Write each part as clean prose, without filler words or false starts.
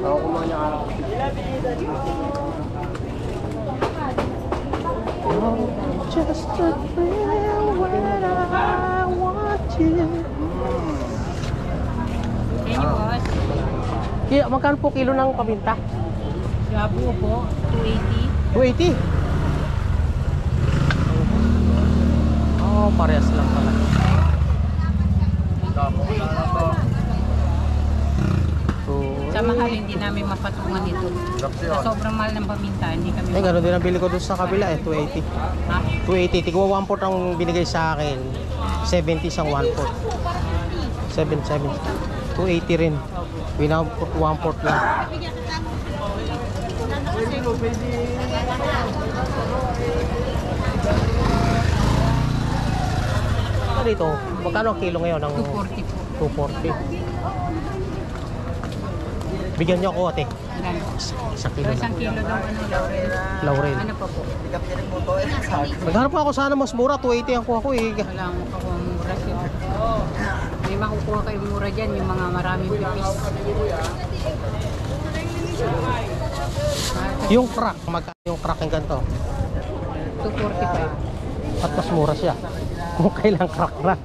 Ako kumain niya araw. Just a thrill when I want you. Yan yung boss. Kaya magkano po kilo ng paminta? Shabu po, 280. 280. Oh, parehas lang pala. Sa mahal, hindi namin mapatungan ito. Sa sobrang mahal ng paminta, hindi kami Gano'n din ang bili ko doon sa kabila 280. Ha? 280. Tigwa 1/4 ang binigay sa akin. 70 isang 1/4. 770. 280 rin. Wina 1/4 lang. Dito, magkano ang kilo ngayon ng 240 po. 240? Bigyan niyo ako ate. Ganun. Isang kilo. So, 1 kilo daw, laurel. Laurel. Ano pa po? Maghanap pa ako sana mas mura, 280 ang kuha ko eh. Wala akong makukuha mura siya. May makukuha kayo mura dyan, yung mga maraming pipis. Yung crack, magkano yung crack ng ganito? 245. At mas mura siya. Kung kailang crack na.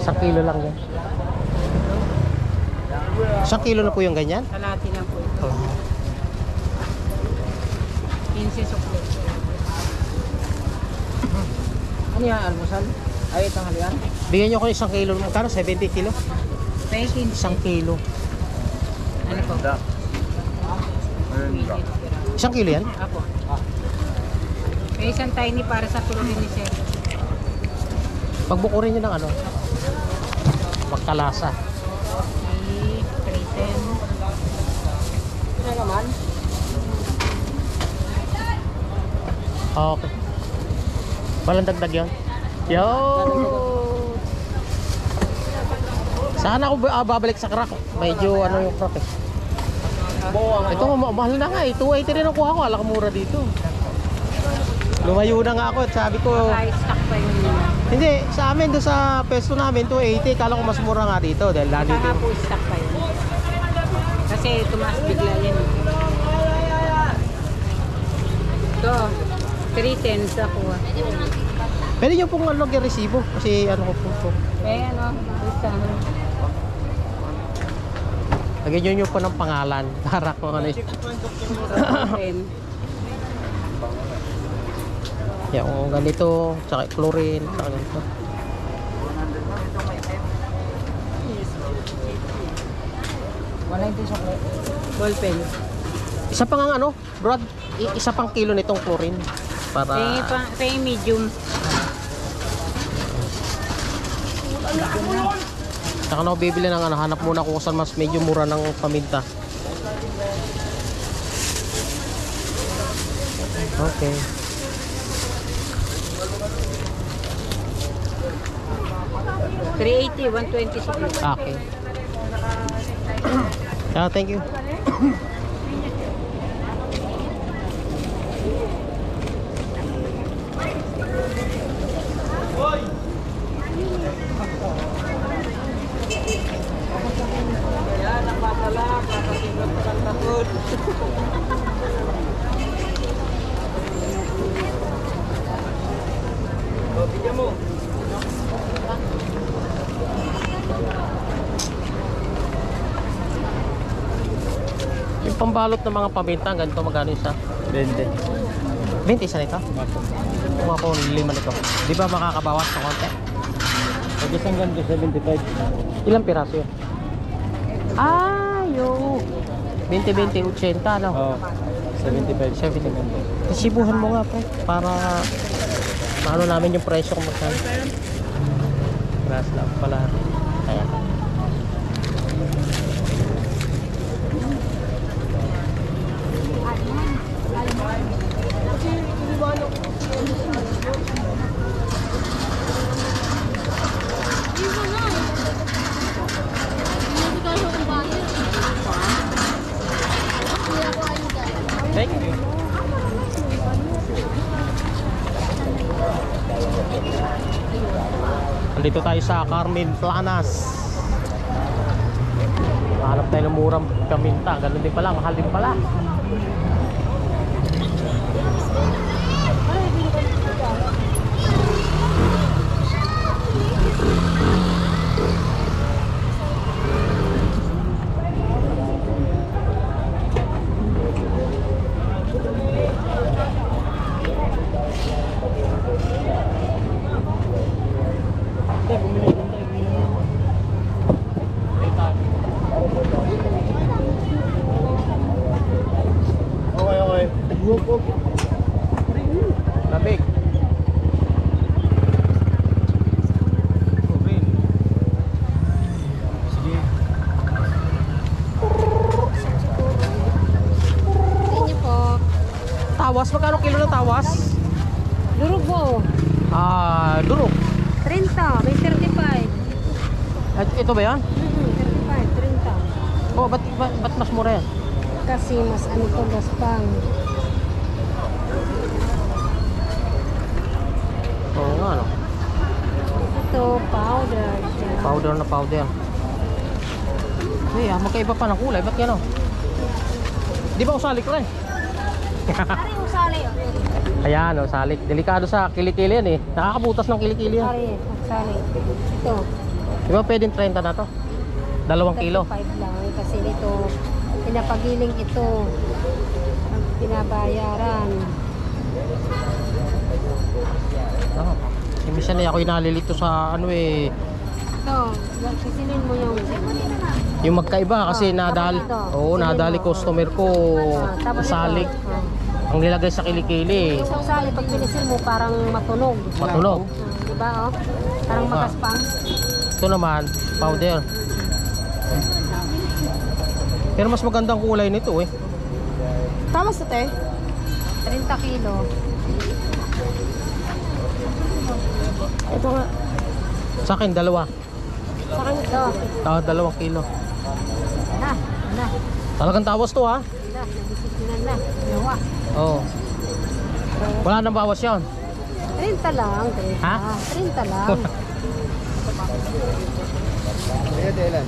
Isang kilo lang yan. Isang kilo na po yung ganyan? Kalati lang po ito. 15 sukli. Ano yan, almusal? Ay, tanghalian? Bigyan nyo ko isang kilo. Magkano? 70 kilo? May 15. Isang kilo. Ano po? Isang kilo yan? Apo. May isang tiny para sa tuloy ni Sir. Pagbukurin nyo ng ano? Magkalasa. May 310. Ano naman? Okay. Walang dagdag yun? Yo! Saan ako babalik sa crack? Medyo ano yung crack eh. Ito mahal na nga eh. 280 rin ang kuha ko. Alak mura dito. Lumayo na nga ako at sabi ko, Naka-stock pa yun nila. hindi, sa amin doon sa pesto namin 280. Kala ko mas mura nga dito dahil lalo dito. Naka po stock pa yun. Kasi tumaas bigla yan. Ito, 310 sa kuha. Pwede nyo pong ano yung resibo kasi ano ko po. Eh ano, isa. Lagyan nyo po ng pangalan para kung ano yun. 10. Yung ganito, tsaka chlorine, tsaka ganito. Ball pen. Isa pang ang ano, Brad, isa pang kilo nitong chlorine para Pay medium. saka na ako bibili ng ano, hanap muna kung saan mas medyo mura ng paminta. Okay. $380, 120 sa kuha. Okay. Thank you. Yan, ang patala, kakasingot ka ng takot. O, bigyan mo. Yung pambalot ng mga paminta, ganito magkano isa? 20. 20 isa nito? Kung ako 5 nito. Di ba makakabawas ng konti? Pag isang ganito, 75. Ilang piraso yun? Ah, yo. 20-20, 80, ano? Oo, 75. 70. Isibuhan mo nga, pre, para maano namin yung presyo kung magkano. Grass lang pala. Ayan. Thank you. Nandito tayo sa Carmen Planas. Hanap tayo ng murang paminta. Ganun din pala, mahal din pala. Labig. Sige. Inyo po. Tawas, magkano kilo ng tawas? Durog po. Durog. 30, may 35. At ito ba yan? 35, 30. Oh, ba't mas mura yan? Kasi mas ano po, gaspang. Oo nga, no? Ito, powder siya. Powder na powder. Magkaiba pa ng kulay. Ba't yan, oh? Di ba usalik rin? Ari, usali. Ayan, usalik. Delikado sa kilikili yan, eh. Nakakabutas ng kilikili yan. Ari, usali. Ito. Di ba pwedeng 30 na to? 2 kilo. 5 lang. Kasi nito, pinapagiling ito. Ang pinabayaran. Oh. Minsan ako nalilito sa ano eh. Ito, sisinin mo Yung magkaiba kasi nadali. Oo, nadali customer ko. Usalik. Ang nilagay sa kilikili. Yung usali, pag pinisil mo, parang matunog. Matunog. Diba, oh? Parang magaspang. Ito naman, powder. Pero mas magandang kulay nito eh. Tama sa te? 30 kilo. Ito nga. Sa akin, 2. Sa akin ito. 2 kilo. Na. Talagang tawas to ha. Nabisikinan na. Dalawa. Oo. Wala nang bawas yan. 30 lang. 30. Ha? 30 lang.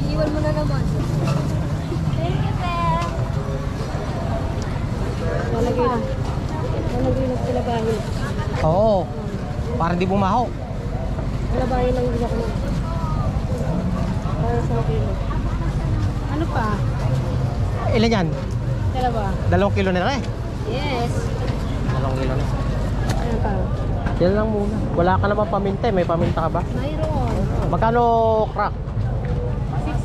Iiwan mo na naman. Thank you, sir. Lalagay na. Lalagay na sila bahin. Oo. Para di bumaho. Labayan lang din ako na. Para sa kilo. Ano pa? Ilan yan? Dalawa. 2 kilo na rin. Yes. 2 kilo na. Ano pa? Yan lang muna. Wala ka naman paminta eh. May paminta ka ba? Mayroon. Magkano crack?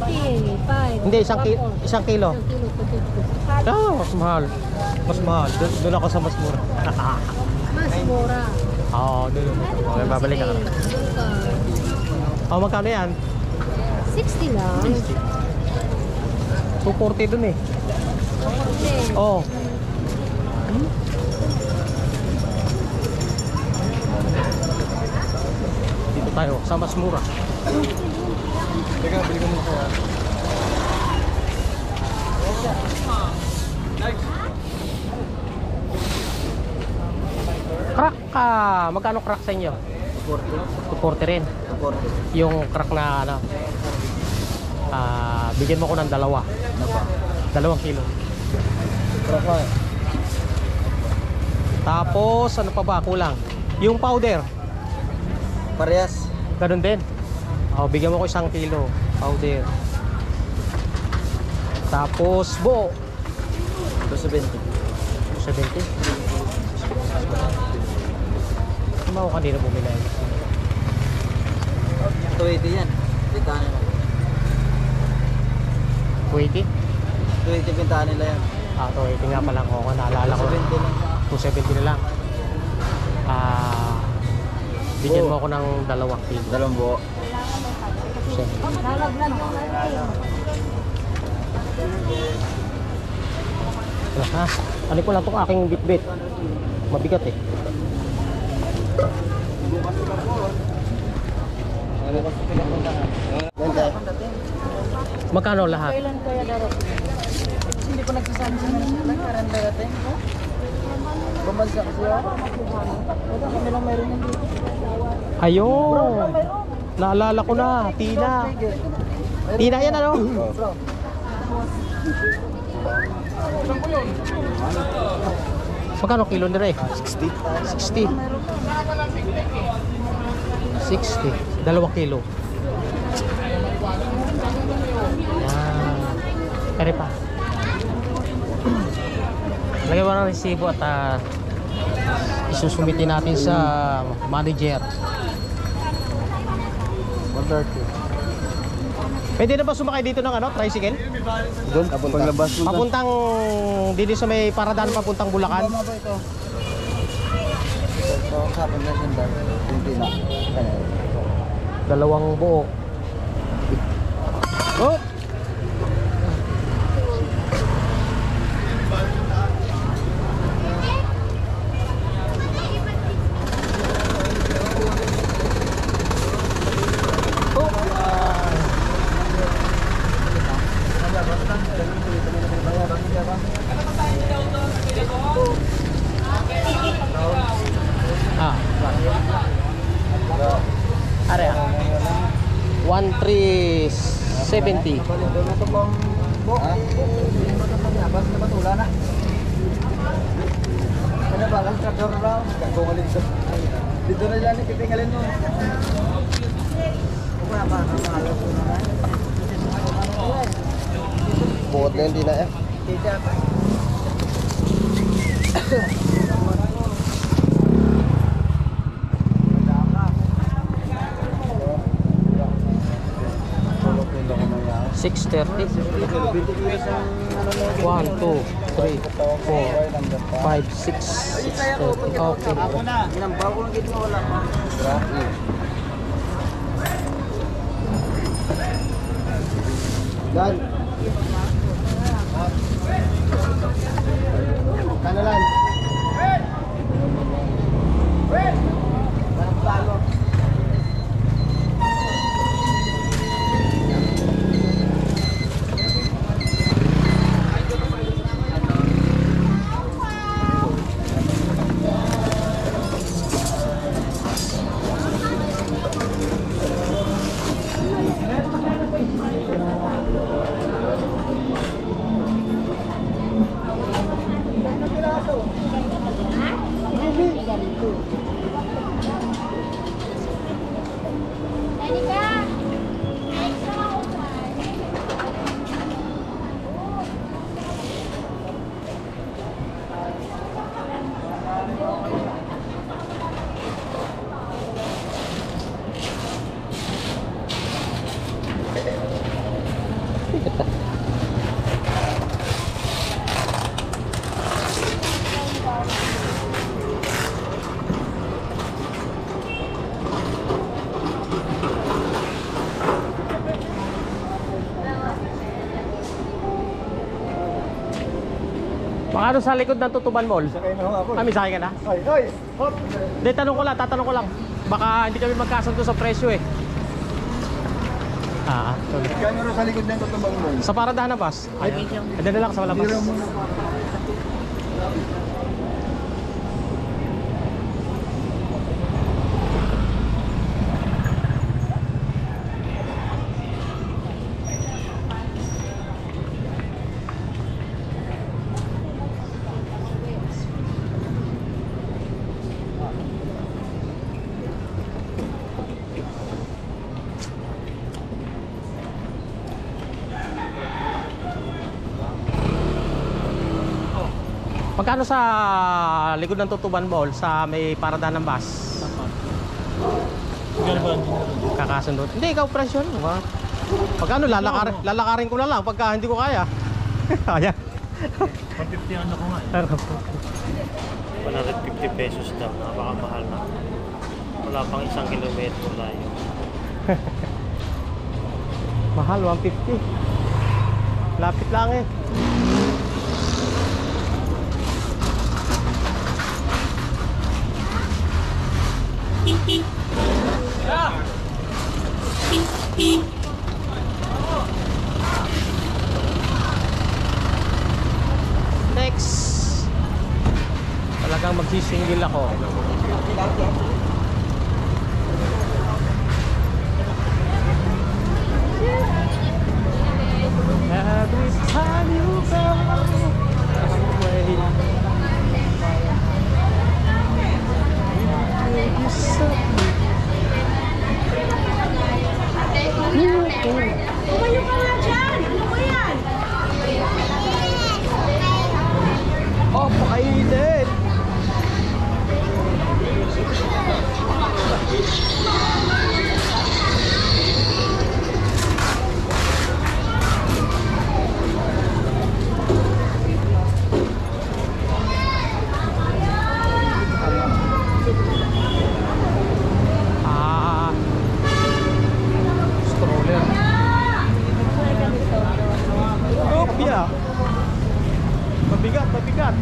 60, 5. Hindi, isang kilo. 1 kilo, 250. Mas mahal. Mas mahal. Doon ako sa mas mura. Mas mura. Oo, doon. Okay, babalik ka. Magkano yan? 60 lang. 240 dun eh. Okay. Oo. Dito tayo, sa mas mura. Teka, bili ko muna siya. Crack ka! Magkano crack sa inyo? 240 rin. 240. Yung crack na ano, bigyan mo ko ng 2. Ano pa? 2 kilo. Prapa. Tapos ano pa ba kulang? Yung powder, Parehas. ganun din. Bigyan mo ko 1 kilo powder. Tapos buo, 270. 70. Ano ako kanina bumili? 280 yan. Pintahan nila. 280? 280 pintahan nila yan. 280 nga pala ako, naalala ko. 270 lang. 270 na lang. Bigyan mo ako ng 2 kilo. 2 buo. Lalaglag yung Ano ko lang itong aking bitbit. Mabigat eh. Magkano lahat? Kailan kaya darating? Hindi pa nagsasama sa mga kailan darating? Bumalsa kasi ako. Wala kami lang mayroon ng dito. Ayun. Naalala ko na, Tina. Tina yan ano? Bro. Magkano kilo nila eh? 60. 60. 60. 2 kilo. Yan. Kaya pa. Lagay mo ng resibo at isusumitin natin sa manager. 130. Pwede na ba sumakay dito ng ano, tricycle? Doon, paglabas mo. Papuntang dito sa may paradaan papuntang Bulacan. Tama ba ito? Ito, kapag na sandal. Hindi na. 2 buo. Oh! Are 1370. Dito na dyan, ikitingalin mo. Buot na hindi na eh. $630. 1, 2, 3, 4, 5, 6, 630. Okay. Ako na, inambaw ko lang dito wala pa. Dan. Kanalan. Paano sa likod ng Tutuban Mall? Sakay na ho ako. May sakay ka na? Ay, ay! Hop! Hindi, tatanong ko lang. Baka hindi kami magkasundo sa presyo eh. Sorry. Kaya nga sa likod ng tutubang mo. Sa paradahan na bus? Ay, na lang sa labas. Tira mo na. Magkano sa likod ng Tutuban Mall sa may paradahan ng bus? Kakasundo. Hindi, ikaw presyo. Pagkano lalakarin ko na lang pagka hindi ko kaya. Ayan. 150 ano ko nga eh. 150 pesos daw, napakamahal na. Wala pang 1 kilometro layo. Mahal, 150. Lapit lang eh. Next. Talagang magsisingil ako. Every time you go away, you Tumayo ka nga dyan! Ano ba yan? oh, pakainit! Stroller. Opya. Mabigat, mabigat.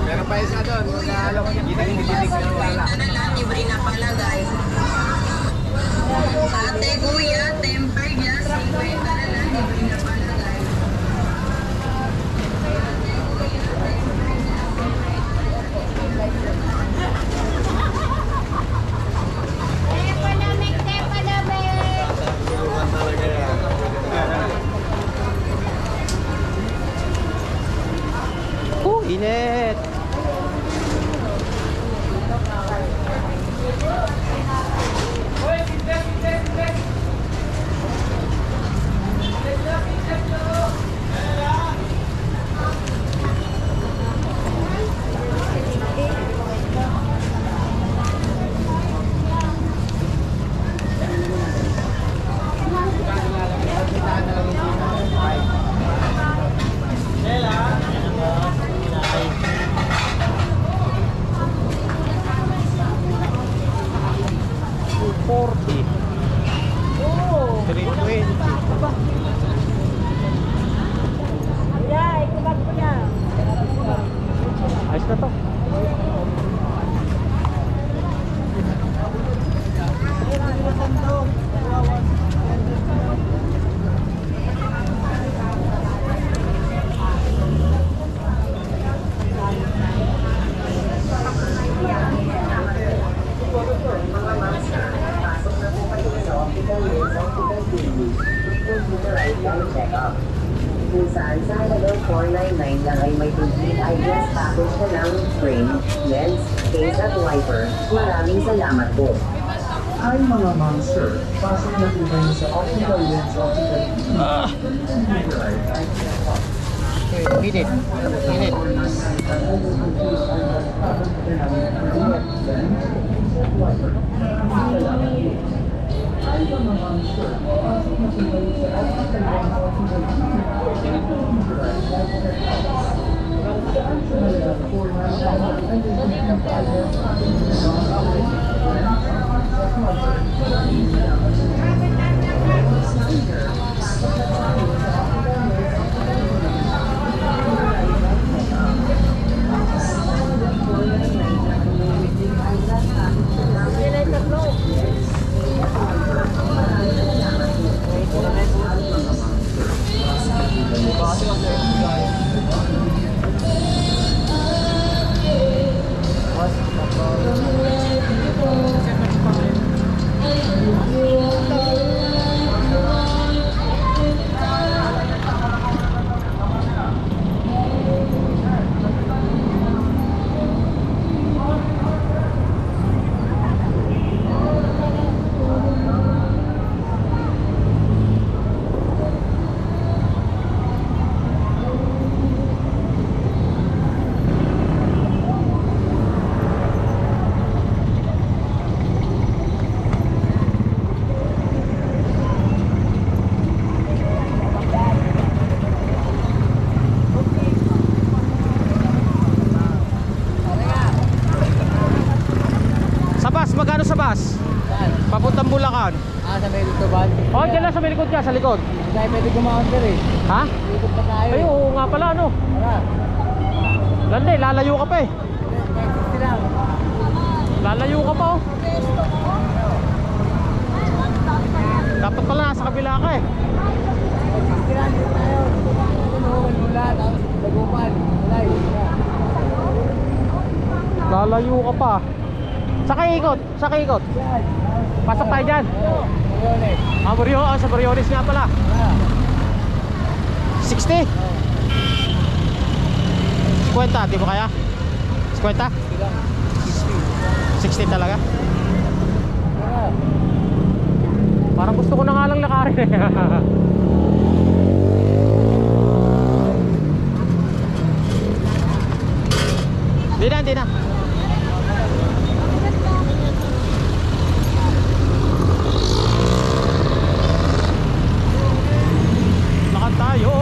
Meron pa isa doon. Ginig-ginig na wala. Libre na palagay. Ate, kuya, temper glass, libre na lang, libre na palagay. Init. Ayos na to. Kung saan sa halagang 499 lang ay may complete eyeglass package na lang with frame, lens, case at wiper. Maraming salamat po. Hi mga monster! Pasok na po kayo sa Optical Lens Optical Init. Init. Hi mga monster! Pasok na po kayo sa Optical Lens Optical Saan sa halagang 499 ay may complete eyeglass package na lang with Bulacan? Sa may dito ba? Oh, dyan lang sa may likod ka, sa likod. Tayo pwede kumaunter eh. Ha? Ikot pa tayo. Ay, oo nga pala, ano? Tara. Landi, lalayo ka pa eh. 60 lang. Lalayo ka pa oh. Dapat pala nasa kabila ka eh. 60 lang dito tayo. Ano, wala. Tapos Dagupan. Wala yun. Lalayo ka pa. Saka ikot, saka ikot. Yan. Pasok tayo dyan. Mariones. Sa Mariones nga pala. 60? 50, di mo kaya? 50? 60 talaga? Parang gusto ko na nga lang lakarin eh. Hindi na. Lakad tayo.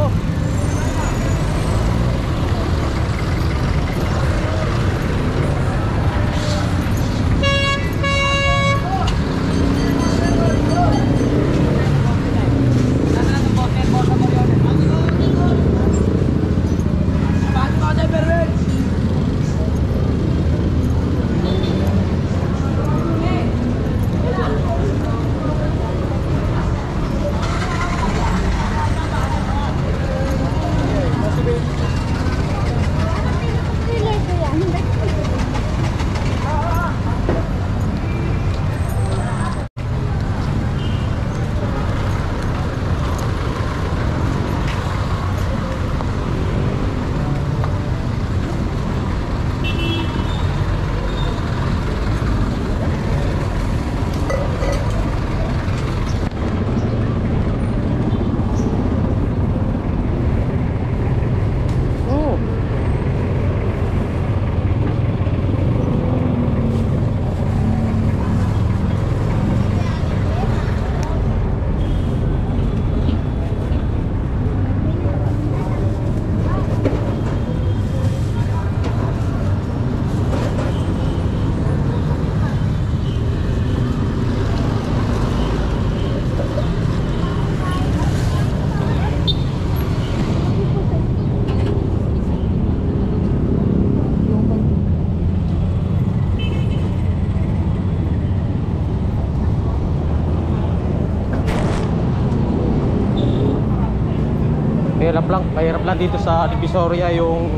Mahirap lang dito sa Divisoria yung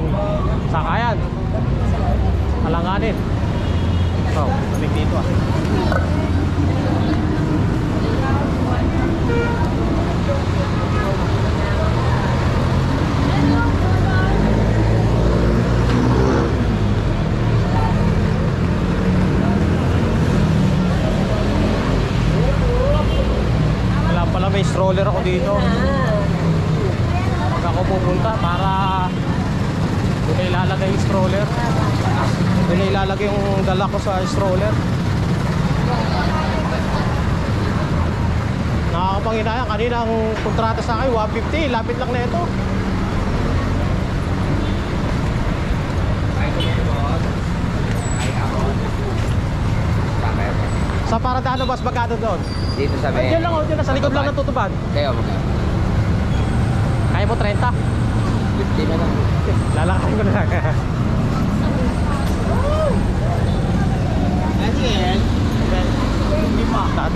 sakayan. Alanganin. Oh, lamig dito ah. Wala pala, may stroller ako dito. Ako pupunta para doon na ilalagay yung stroller. Doon na ilalagay yung dala ko sa stroller. Nakakapanghinayang, kanina ang kontrata sa akin 150, lapit lang na ito. Sa Paradano Bus, magkano doon? Dito sa may... Diyan lang, diyan na, sa likod lang ng tutuban. Kayo, magkano? Kaya mo 30? 50 na lang. Lalakarin ko na lang. Ano yan? Hindi pa.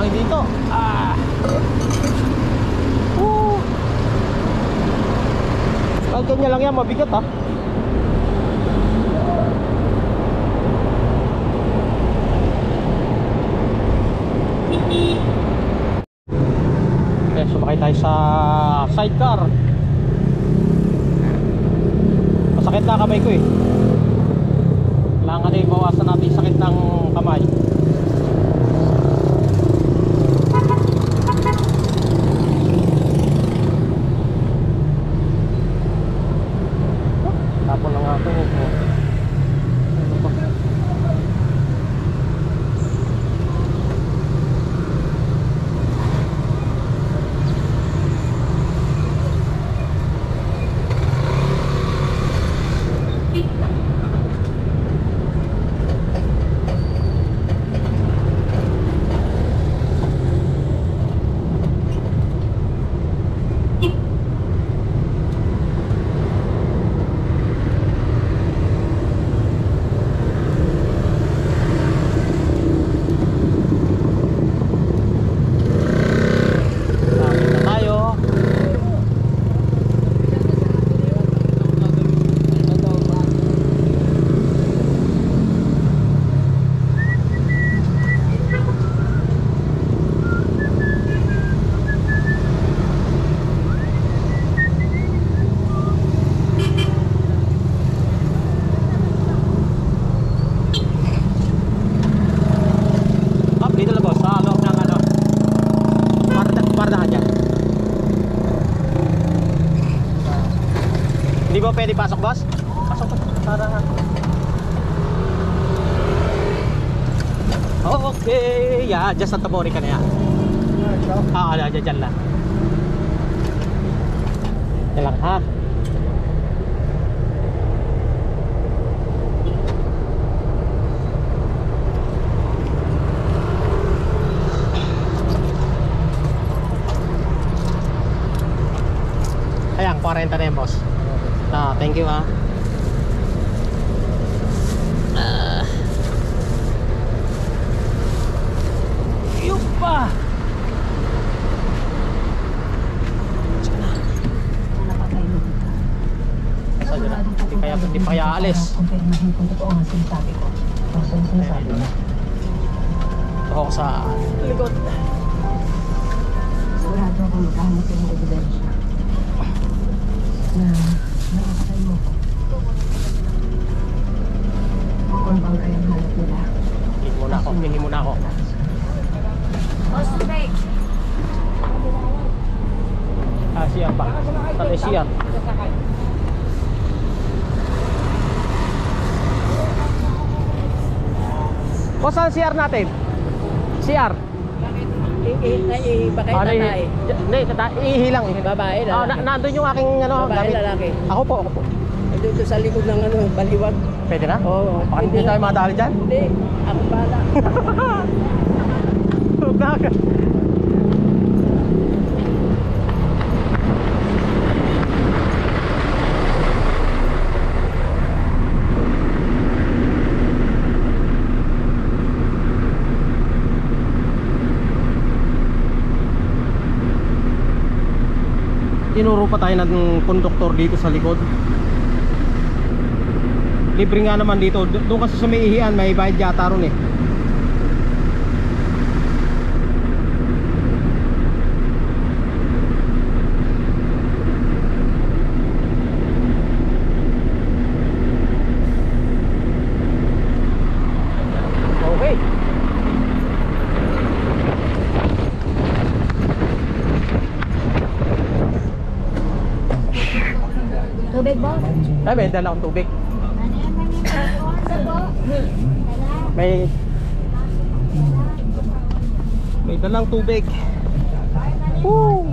Dito. Kahit kanya lang yan, mabigat ha. Okay, sumakay tayo sa sidecar. Masakit na kamay ko eh. Kailangan na ibawasan natin yung sakit ng kamay. Tapon na nga ito. Ano pa? Hindi ba pwede pasok, boss? Pasok po. Para... Okay. Yeah, just at the body ka na yan. Dyan lang. Yan lang, ha? Ayan, 40 na yan, boss. Thank you, ha. Yupa! Hindi pa kaya alis. Kumpirmahin kung totoo ang sinasabi ko. Basta ang sinasabi niya. Ako sa likod. Sigurado akong magkahanap yung ebidensya. Na nakakatay mo ko. Kung bang kayang hanap nila. Hingin muna ako. Siya pa. Saan siya? O saan CR natin? CR? Bakit tatay? Hindi, ihilang. Babae, lalaki. Nandun yung aking ano, Babae, gamit. lalaki. Ako po. Dito sa likod ng ano, baliwag. Pwede na? Oo. Baka hindi tayo madali dyan? Hindi, ako bala. Tinuro pa tayo ng konduktor dito sa likod. Libre nga naman dito. Doon kasi sa may ihian, may bayad yata ron eh. Okay. Tubig ba? Ay, may dala akong tubig. May dalang tubig. Woo!